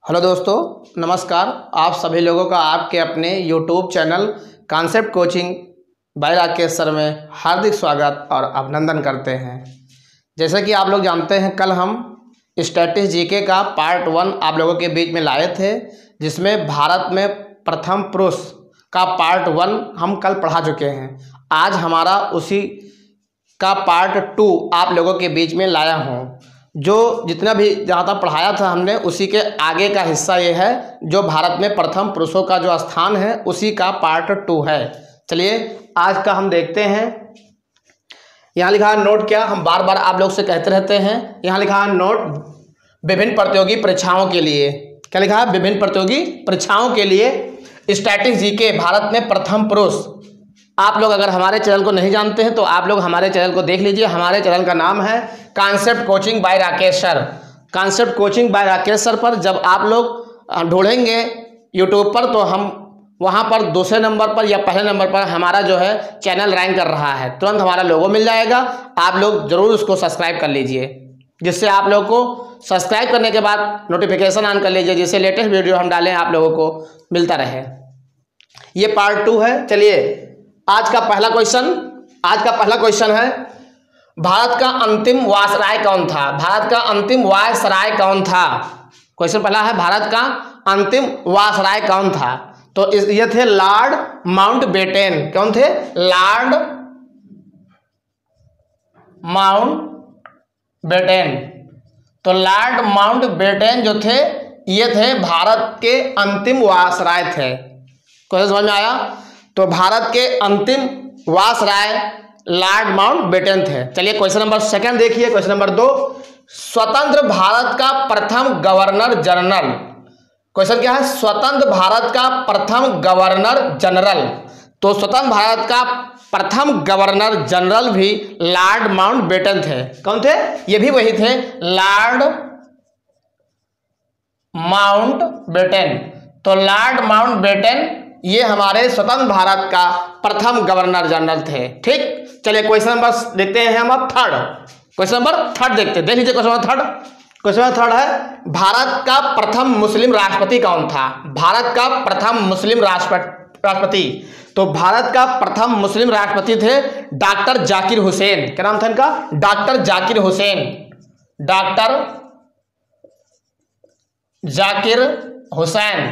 Hello दोस्तों, नमस्कार। आप सभी लोगों का आपके अपने YouTube channel concept coaching bye Rakesh sir में हार्दिक स्वागत और अभिनंदन करते हैं। जैसे कि आप लोग जानते हैं, कल हम स्टैटिस्टिक्स जीके का पार्ट 1 आप लोगों के बीच में लाए थे, जिसमें भारत में प्रथम पुरुष का पार्ट 1 हम कल पढ़ा चुके हैं। आज हमारा उसी का पार्ट 2 आप लोगों के बीच में लाया हूँ। जो जितना भी जहाँ तक पढ़ाया था हमने, उसी के आगे का हिस्सा ये है, जो भारत में प्रथम पुरुषों का जो स्थान है उसी का पार्ट 2 है। चलिए आज का हम देखते हैं। यहाँ लिखा है नोट। क्या हम बार बार आप लोग से कहते रहते हैं, यहाँ लिखा है नोट विभिन्न प्रतियोगी परीक्षाओं के लिए। क्या लिखा है? विभिन्न प्रतियोगी परीक्षाओं के लिए स्टैटिस्टिक्स जीके भारत में प्रथम पुरुष। आप लोग अगर हमारे चैनल को नहीं जानते हैं तो आप लोग हमारे चैनल को देख लीजिए। हमारे चैनल का नाम है concept coaching bye Rakesh sir. Concept coaching bye Rakesh sir पर जब आप लोग ढूंढेंगे यूट्यूब पर, तो हम वहां पर दूसरे नंबर पर या पहले नंबर पर हमारा जो है चैनल रैंक कर रहा है। तुरंत हमारा लोगो मिल जाएगा। आप लोग जरूर उसको सब्सक्राइब कर लीजिए, जिससे आप लोग को सब्सक्राइब करने के बाद नोटिफिकेशन ऑन कर लीजिए, जिससे लेटेस्ट वीडियो हम डालें आप लोगों को मिलता रहे। ये पार्ट 2 है। चलिए आज का पहला क्वेश्चन है, भारत का अंतिम वायसराय कौन था? भारत का अंतिम वायसराय कौन था? क्वेश्चन पहला है, भारत का अंतिम वायसराय कौन था? तो ये थे लॉर्ड माउंटबेटन। कौन थे? Lord Mountbatten. तो लॉर्ड माउंटबेटन जो थे, ये थे भारत के अंतिम वायसराय थे। क्वेश्चन समझ में आया? तो भारत के अंतिम वायसराय लॉर्ड माउंटबेटन थे। चलिए क्वेश्चन नंबर 2 देखिए। क्वेश्चन नंबर 2, स्वतंत्र भारत का प्रथम गवर्नर जनरल। क्वेश्चन क्या है? स्वतंत्र भारत का प्रथम गवर्नर जनरल। तो स्वतंत्र भारत का प्रथम गवर्नर जनरल भी लॉर्ड माउंटबेटन थे। कौन थे? ये भी वही थे, लॉर्ड माउंटबेटन। तो लॉर्ड माउंटबेटन ये हमारे स्वतंत्र भारत का प्रथम गवर्नर जनरल थे। ठीक, चलिए क्वेश्चन नंबर देखते हैं हम अब 3rd। क्वेश्चन नंबर 3rd देखते हैं। देख लीजिए question number 3rd। Question number 3rd है, भारत का प्रथम मुस्लिम राष्ट्रपति कौन था? भारत का प्रथम मुस्लिम राष्ट्रपति। तो भारत का प्रथम मुस्लिम राष्ट्रपति थे डॉक्टर जाकिर हुसैन। क्या नाम था इनका? डॉक्टर जाकिर हुसैन। डॉक्टर जाकिर हुसैन।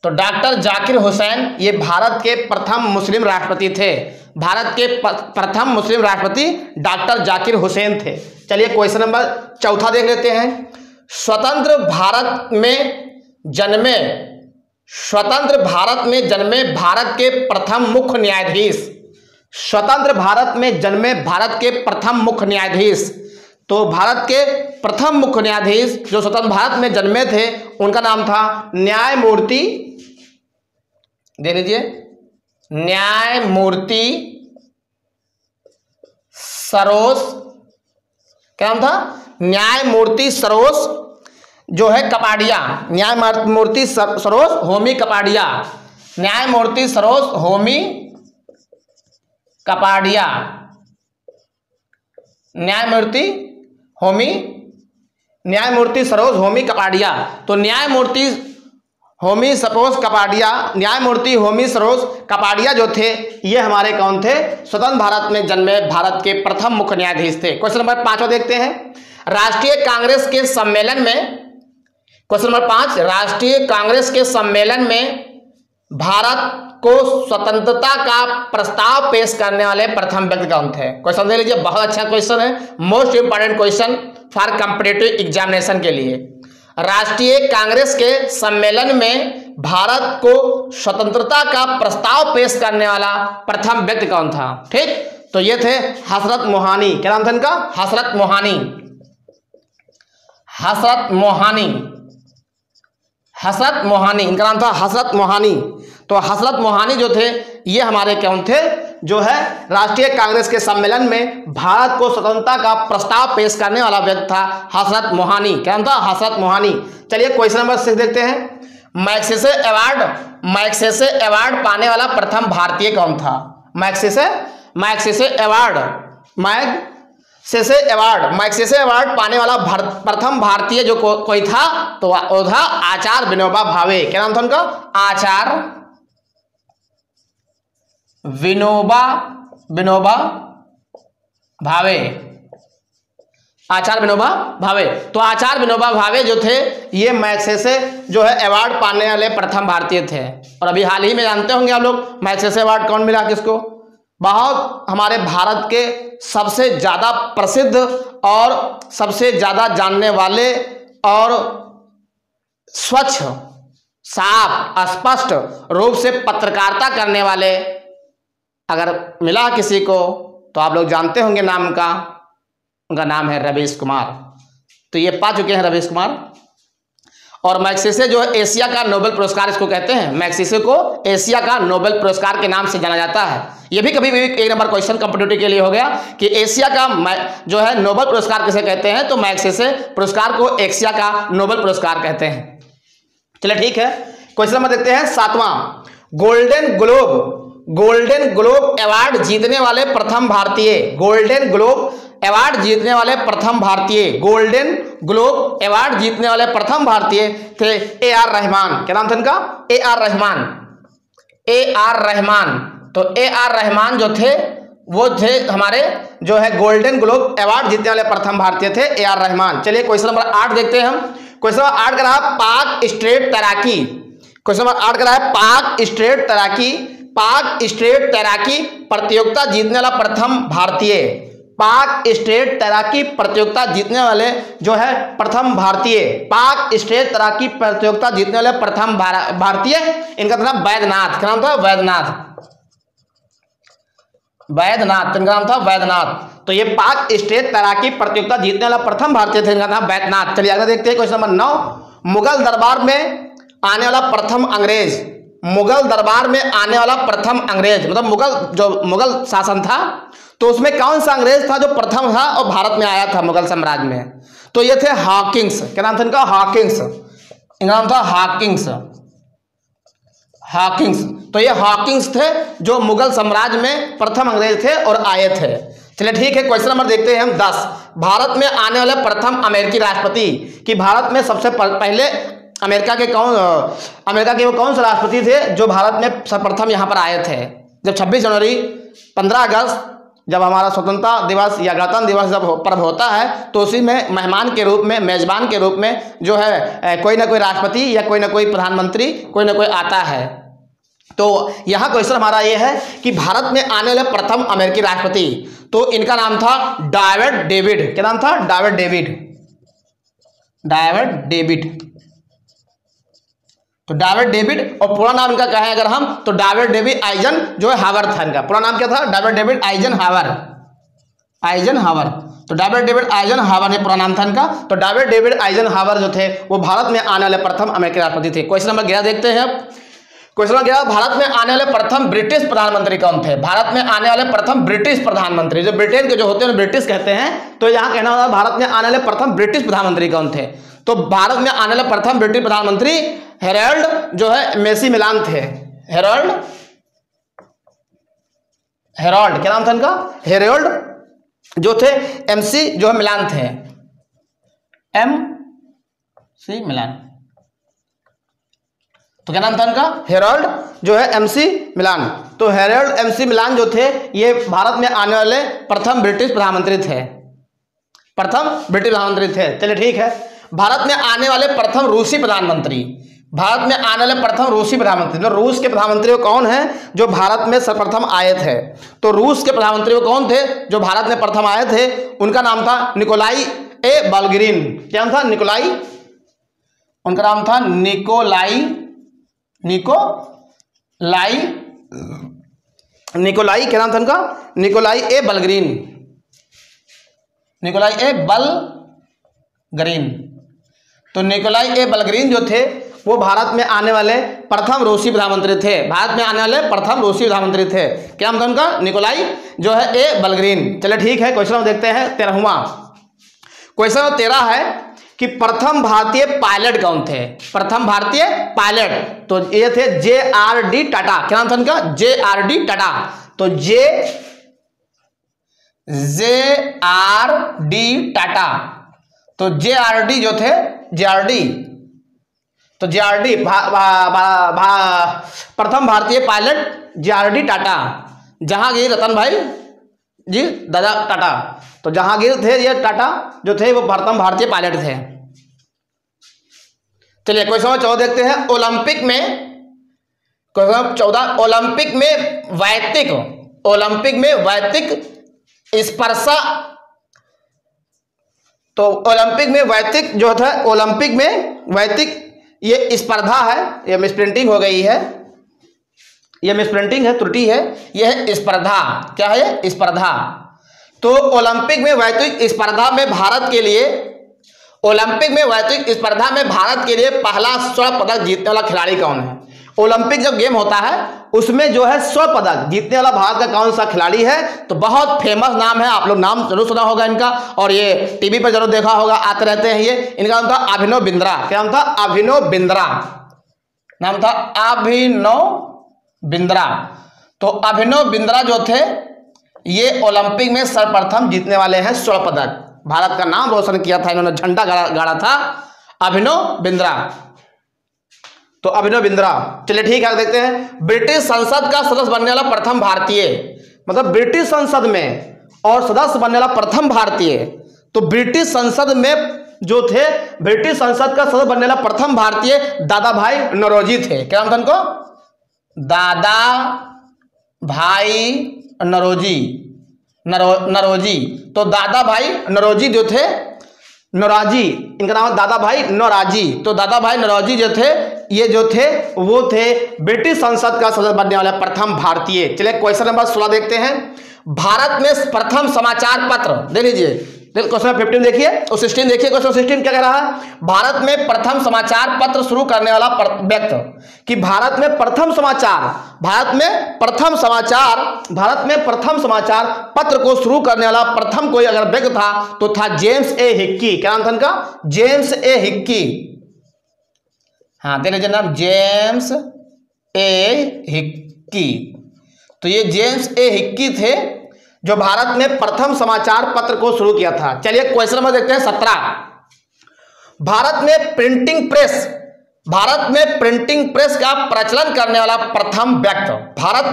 तो डॉक्टर जाकिर हुसैन ये भारत के प्रथम मुस्लिम राष्ट्रपति थे। भारत के प्रथम मुस्लिम राष्ट्रपति डॉक्टर जाकिर हुसैन थे। चलिए क्वेश्चन नंबर 4 देख लेते हैं। स्वतंत्र भारत में जन्मे भारत के प्रथम मुख्य न्यायाधीश। स्वतंत्र भारत में जन्मे भारत के प्रथम मुख्य न्यायाधीश। तो भारत के प्रथम मुख्य न्यायाधीश जो स्वतंत्र भारत में जन्मे थे, उनका नाम था न्यायमूर्ति, दे लीजिए, न्यायमूर्ति सरोज। क्या नाम था? न्यायमूर्ति सरोज जो है कपाडिया। न्यायमूर्ति सरोज होमी कपाडिया। न्यायमूर्ति सरोज होमी कपाडिया। न्यायमूर्ति सरोज होमी कपाडिया। तो न्यायमूर्ति होमी सरोज कपाडिया जो थे, ये हमारे कौन थे? स्वतंत्र भारत में जन्मे भारत के प्रथम मुख्य न्यायाधीश थे। क्वेश्चन नंबर 5 देखते हैं। राष्ट्रीय कांग्रेस के सम्मेलन में, क्वेश्चन नंबर 5, राष्ट्रीय कांग्रेस के सम्मेलन में भारत को स्वतंत्रता का प्रस्ताव पेश करने वाले प्रथम व्यक्ति कौन थे? क्वेश्चन देख लीजिए, बहुत अच्छा क्वेश्चन है, most important question for competitive examination के लिए। राष्ट्रीय कांग्रेस के सम्मेलन में भारत को स्वतंत्रता का प्रस्ताव पेश करने वाला प्रथम व्यक्ति कौन था? ठीक, तो ये थे हजरत मोहानी। क्या नाम था इनका? हजरत मोहानी। इनका नाम था हजरत मोहानी। तो हजरत मोहानी जो थे, ये हमारे कौन थे? जो है राष्ट्रीय कांग्रेस के सम्मेलन में भारत को स्वतंत्रता का प्रस्ताव पेश करने वाला व्यक्ति था हजरत मोहानी। क्या नाम था? हजरत मोहानी। चलिए क्वेश्चन नंबर 6 देखते हैं। मैग्सेसे अवार्ड पाने वाला प्रथम भारतीय कौन था? Magsaysay Magsaysay award, Magsaysay award पाने वाला प्रथम भारतीय जो कोई था तो वो था आचार्य विनोबा भावे। क्या नाम था उनका? आचार्य विनोबा भावे। आचार्य विनोबा भावे। तो आचार्य विनोबा भावे जो थे ये मैग्सेसे जो है अवार्ड पाने वाले प्रथम भारतीय थे। और अभी हाल ही में जानते होंगे आप लोग मैग्सेसे अवार्ड कौन मिला किसको? बहुत हमारे भारत के सबसे ज्यादा प्रसिद्ध और सबसे ज्यादा जानने वाले और स्वच्छ, साफ, स्पष्ट रूप से पत्रकारिता करने वाले अगर मिला किसी को तो आप लोग जानते होंगे नाम का, उनका नाम है रवीश कुमार। तो ये पा चुके हैं रवीश कुमार। और मैग्सेसे जो है एशिया का नोबेल पुरस्कार इसको कहते हैं। मैग्सेसे को एशिया का नोबेल पुरस्कार के नाम से जाना जाता है। ये भी कभी भी एक नंबर क्वेश्चन कंपटीटिव के लिए हो गया कि एशिया का जो है नोबेल पुरस्कार किसे कहते हैं, तो मैग्सेसे पुरस्कार को एशिया का नोबेल पुरस्कार कहते हैं। चलिए ठीक है, क्वेश्चन नंबर देखते हैं 7वां। गोल्डन ग्लोब अवार्ड जीतने वाले प्रथम भारतीय। गोल्डन ग्लोब अवार्ड जीतने वाले प्रथम भारतीय। गोल्डन ग्लोब अवार्ड जीतने वाले प्रथम भारतीय थे ए.आर. रहमान। क्या नाम था इनका? ए.आर. रहमान। ए.आर. रहमान। तो ए.आर. रहमान जो थे वो थे हमारे जो है गोल्डन ग्लोब अवार्ड जीतने वाले प्रथम भारतीय थे ए.आर. रहमान। चलिए क्वेश्चन नंबर 8 देखते हैं हम। क्वेश्चन नंबर 8 का रहा पाक स्ट्रेट तैराकी। क्वेश्चन नंबर 8 का रहा पाक स्ट्रेट तैराकी। पाक स्ट्रेट तैराकी प्रतियोगिता जीतने वाला प्रथम भारतीय। पाक स्ट्रेट तैराकी प्रतियोगिता जीतने वाले जो है प्रथम भारतीय। पाक स्ट्रेट तैराकी प्रतियोगिता जीतने वाले प्रथम भारतीय, इनका नाम वैद्यनाथ। क्या नाम था? वैद्यनाथ। वैद्यनाथ, इनका नाम था वैद्यनाथ। तो ये पाक स्ट्रेट तैराकी प्रतियोगिता जीतने वाला प्रथम भारतीय थे, इनका नाम वैद्यनाथ। चलिए आगे देखते हैं क्वेश्चन नंबर 9। मुगल दरबार में आने वाला प्रथम अंग्रेज। मुगल दरबार में आने वाला प्रथम अंग्रेज मतलब मुगल शासन था तो उसमें कौन सा अंग्रेज था जो प्रथम था और भारत में आया था मुगल साम्राज्य में? तो ये थे हॉकिंस। क्या नाम था इनका? हॉकिंस। इनका नाम था हॉकिंस। हॉकिंस। तो ये हॉकिंस थे जो मुगल साम्राज्य में प्रथम अंग्रेज थे और आए थे। चलिए ठीक है, क्वेश्चन नंबर देखते हैं हम 10। भारत में आने वाले प्रथम अमेरिकी राष्ट्रपति। कि भारत में सबसे पहले अमेरिका के वो कौन से राष्ट्रपति थे जो भारत में सर्वप्रथम यहाँ पर आए थे? जब 26 जनवरी 15 अगस्त जब हमारा स्वतंत्रता दिवस या गणतंत्र दिवस जब पर्व होता है तो उसी में मेहमान के रूप में, मेजबान के रूप में जो है कोई ना कोई राष्ट्रपति या कोई ना कोई प्रधानमंत्री कोई ना कोई आता है। तो यहाँ क्वेश्चन हमारा ये है कि भारत में आने वाले प्रथम अमेरिकी राष्ट्रपति, तो इनका नाम था डेविड डेविड। क्या नाम था? David David. David David. तो डेविड डेविड और पूरा नाम इनका कहें अगर हम तो डेविड डेविड आइजन जो है हावर था इनका। पूरा नाम क्या था? डेविड डेविड आइजन हावर। आइजन हावर। तो डेविड डेविड आइजन हावर ने पूरा नाम था इनका। तो डेविड डेविड आइजन हावर जो थे वो भारत में आने वाले प्रथम अमेरिकी राष्ट्रपति थे। क्वेश्चन नंबर 11 देखते हैं। क्वेश्चन नंबर 11, भारत में आने वाले प्रथम ब्रिटिश प्रधानमंत्री कौन थे? भारत में आने वाले प्रथम ब्रिटिश प्रधानमंत्री, जो ब्रिटेन के जो होते हैं ब्रिटिश कहते हैं, तो यहाँ कहना होगा भारत में आने वाले प्रथम ब्रिटिश प्रधानमंत्री कौन थे? तो भारत में आने वाले प्रथम ब्रिटिश प्रधानमंत्री हेरोल्ड जो है मेसी मिलान थे। हेरोल्ड। क्या नाम था इनका? हेरोल्ड जो थे एमसी जो है मिलान थे। एमसी मिलान। तो क्या नाम था इनका? हेरोल्ड जो है एमसी मिलान। तो हेरोल्ड एमसी मिलान जो थे ये भारत में आने वाले प्रथम ब्रिटिश प्रधानमंत्री थे। प्रथम ब्रिटिश प्रधानमंत्री थे। चलिए ठीक है, भारत में आने वाले प्रथम रूसी प्रधानमंत्री। भारत में आने वाले प्रथम रूसी प्रधानमंत्री, तो रूस के प्रधानमंत्री कौन है जो भारत में सर्वप्रथम आए थे? तो रूस के प्रधानमंत्री कौन थे जो भारत में प्रथम आए थे? उनका नाम था निकोलाई ए बल्गेरिन। क्या नाम था? निकोलाई। उनका नाम था निकोलाई। क्या नाम था उनका? निकोलाई ए बल्गेरिन। निकोलाई ए बल्गेरिन। तो निकोलाई ए बल्गेरिन जो थे वो भारत में आने वाले प्रथम रूसी प्रधानमंत्री थे। भारत में आने वाले प्रथम रूसी प्रधानमंत्री थे। क्या नाम था उनका? निकोलाई जो है ए बल्गेरिन। चलिए ठीक है, क्वेश्चन हम देखते हैं 13वां। क्वेश्चन 13 है कि प्रथम भारतीय पायलट कौन थे? प्रथम भारतीय पायलट तो ये थे जे.आर.डी. टाटा। क्या नाम था उनका? जे.आर.डी. टाटा। तो JRD टाटा। तो JRD जो थे, JRD, तो JRD प्रथम भारतीय पायलट JRD टाटा, जहांगीर रतन भाई जी दादा टाटा। तो जहांगीर थे ये टाटा जो थे वो प्रथम भारतीय पायलट थे। चलिए क्वेश्चन नंबर 14 देखते हैं। ओलंपिक में, क्वेश्चन नंबर 14, ओलंपिक में वैयक्तिक स्पर्शा, तो ओलंपिक में वैयक्तिक जो था, ओलंपिक में वैयक्तिक ये स्पर्धा है, ये मिसप्रिंटिंग हो गई है, ये मिसप्रिंटिंग है, त्रुटि है, यह स्पर्धा, क्या है ये? स्पर्धा। तो ओलंपिक में वैयक्तिक स्पर्धा में भारत के लिए, ओलंपिक में वैयक्तिक स्पर्धा में भारत के लिए पहला स्वर्ण पदक जीतने वाला खिलाड़ी कौन है? ओलंपिक जब गेम होता है उसमें जो है स्वर्ण पदक जीतने वाला भारत का कौन सा खिलाड़ी है? तो बहुत फेमस नाम है, आप लोग नाम जरूर सुना होगा इनका, और ये टीवी पर जरूर देखा होगा, आते रहते हैं ये। इनका नाम था अभिनव बिंद्रा। क्या नाम था? अभिनव बिंद्रा, नाम था अभिनव बिंद्रा। तो अभिनव बिंद्रा जो थे ये ओलंपिक में सर्वप्रथम जीतने वाले हैं स्वर्ण पदक। भारत का नाम रोशन किया था इन्होंने, झंडा गाड़ा था अभिनव बिंद्रा। तो अभिनव बिंद्रा, चलिए ठीक है देखते हैं। ब्रिटिश संसद का सदस्य बनने वाला प्रथम भारतीय, मतलब ब्रिटिश संसद में और सदस्य बनने वाला प्रथम भारतीय। तो ब्रिटिश संसद में जो थे, ब्रिटिश संसद का सदस्य बनने वाला प्रथम भारतीय दादा भाई नौरोजी थे। क्या नाम था उनको? दादा भाई नौरोजी, नौरोजी। तो दादा भाई नौरोजी जो थे, नौराजी, इनका नाम है दादा भाई नौराजी। तो दादा भाई नौरोजी जो थे, ये जो थे वो थे ब्रिटिश संसद का सदस्य बनने वाले प्रथम भारतीय। चलिए क्वेश्चन नंबर 16 देखते हैं। भारत में प्रथम समाचार पत्र, देख लीजिए क्वेश्चन 15 देखिए और 16 देखिए। क्वेश्चन 16 क्या कह रहा है? भारत में प्रथम समाचार पत्र शुरू करने वाला व्यक्ति, कि भारत में प्रथम समाचार, भारत में प्रथम समाचार पत्र को शुरू करने वाला प्रथम कोई अगर व्यक्ति था तो था जेम्स ए हिक्की। क्या नाम था उनका? James A Hickey. हाँ देख लीजिए नाम, जेम्स ए हिक्की। तो ये जेम्स ए हिक्की थे जो भारत में प्रथम समाचार पत्र को शुरू किया था। चलिए क्वेश्चन नंबर देखते हैं 17। भारत में प्रिंटिंग प्रेस का प्रचलन करने वाला प्रथम व्यक्ति, भारत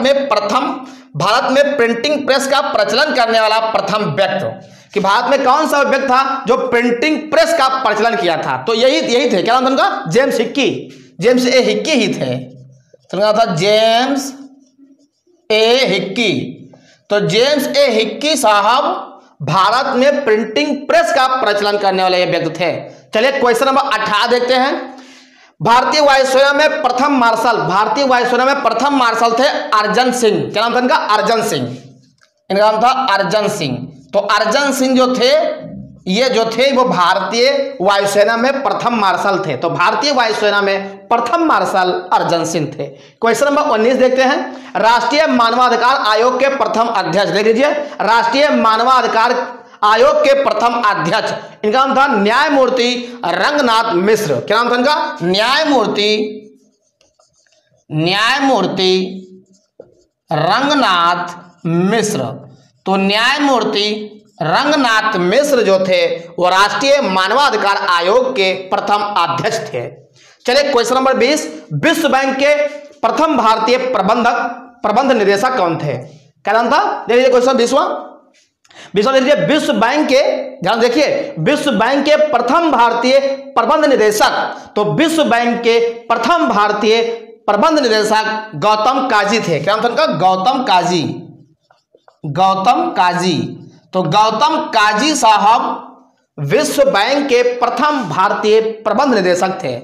में प्रिंटिंग प्रेस का प्रचलन करने वाला प्रथम व्यक्ति, कि भारत में कौन सा व्यक्ति था जो प्रिंटिंग प्रेस का प्रचलन किया था? तो यही थे। क्या नाम था उनका? James Hicky, James A Hicky ही थे। तो उनका था जेम्स ए हिक्की। तो जेम्स ए हिक्की साहब भारत में प्रिंटिंग प्रेस का प्रचलन करने वाले व्यक्ति थे। चलिए क्वेश्चन नंबर 18 देखते हैं। भारतीय वायुसेना में प्रथम मार्शल थे अर्जन सिंह। क्या नाम था इनका? अर्जन सिंह। इनका नाम था अर्जन सिंह। तो अर्जन सिंह जो थे, ये जो थे वो भारतीय वायुसेना में प्रथम मार्शल थे। तो भारतीय वायुसेना में प्रथम मार्शल अर्जन सिंह थे। क्वेश्चन नंबर 19 देखते हैं। राष्ट्रीय मानवाधिकार आयोग के प्रथम अध्यक्ष, देख लीजिए, राष्ट्रीय मानवाधिकार आयोग के प्रथम अध्यक्ष, इनका नाम था न्यायमूर्ति रंगनाथ मिश्र। क्या नाम था इनका? न्यायमूर्ति रंगनाथ मिश्र। तो न्यायमूर्ति रंगनाथ मिश्र जो थे वो राष्ट्रीय मानवाधिकार आयोग के प्रथम अध्यक्ष थे। चलिए क्वेश्चन नंबर 20। विश्व बैंक के प्रथम भारतीय प्रबंध निदेशक कौन थे? क्या नाम था? देखिए क्वेश्चन 20वां देखिए। विश्व बैंक के, ध्यान देखिए, विश्व बैंक के प्रथम भारतीय प्रबंध निदेशक, तो विश्व बैंक के प्रथम भारतीय प्रबंध निदेशक गौतम काजी थे। क्या नाम था उनका? गौतम काजी। तो गौतम काजी साहब विश्व बैंक के प्रथम भारतीय प्रबंध निदेशक थे।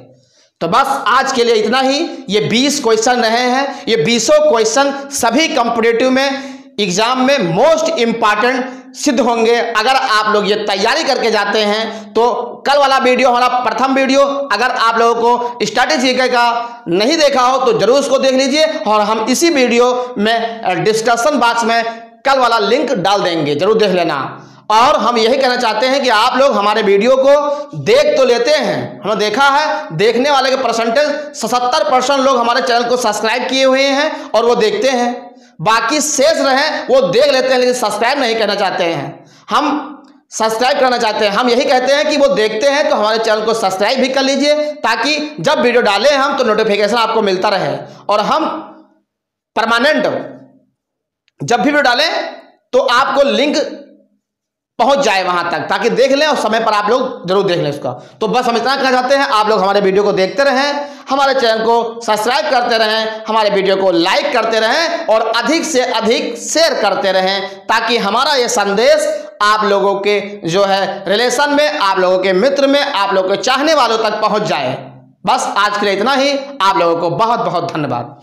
तो बस आज के लिए इतना ही। ये 20 क्वेश्चन रहे हैं। ये 20 क्वेश्चन सभी कॉम्पिटिटिव में एग्जाम में मोस्ट इंपॉर्टेंट सिद्ध होंगे अगर आप लोग ये तैयारी करके जाते हैं। तो कल वाला वीडियो हमारा प्रथम वीडियो, अगर आप लोगों को स्ट्रैटेजी का नहीं देखा हो तो जरूर उसको देख लीजिए, और हम इसी वीडियो में डिस्कशन बॉक्स में कल वाला लिंक डाल देंगे, जरूर देख लेना। और हम यही कहना चाहते हैं कि आप लोग हमारे वीडियो को देख तो लेते हैं, हमने देखा है देखने वाले के परसेंटेज 77% लोग हमारे चैनल को सब्सक्राइब किए हुए हैं और वो देखते हैं। बाकी शेष रहे वो देख लेते हैं, लेकिन सब्सक्राइब नहीं करना चाहते हैं। हम सब्सक्राइब करना चाहते हैं। हम यही कहते हैं कि वो देखते हैं तो हमारे चैनल को सब्सक्राइब भी कर लीजिए, ताकि जब वीडियो डालें हम तो नोटिफिकेशन आपको मिलता रहे, और हम परमानेंट जब भी वीडियो डालें तो आपको लिंक पहुंच जाए वहां तक, ताकि देख लें और समय पर आप लोग जरूर देख लें उसका। तो बस हम इतना कहना चाहते हैं, आप लोग हमारे वीडियो को देखते रहें, हमारे चैनल को सब्सक्राइब करते रहें, हमारे वीडियो को लाइक करते रहें और अधिक से अधिक शेयर करते रहें, ताकि हमारा ये संदेश आप लोगों के जो है रिलेशन में, आप लोगों के मित्र में, आप लोगों के चाहने वालों तक पहुंच जाए। बस आज के लिए इतना ही। आप लोगों को बहुत बहुत धन्यवाद।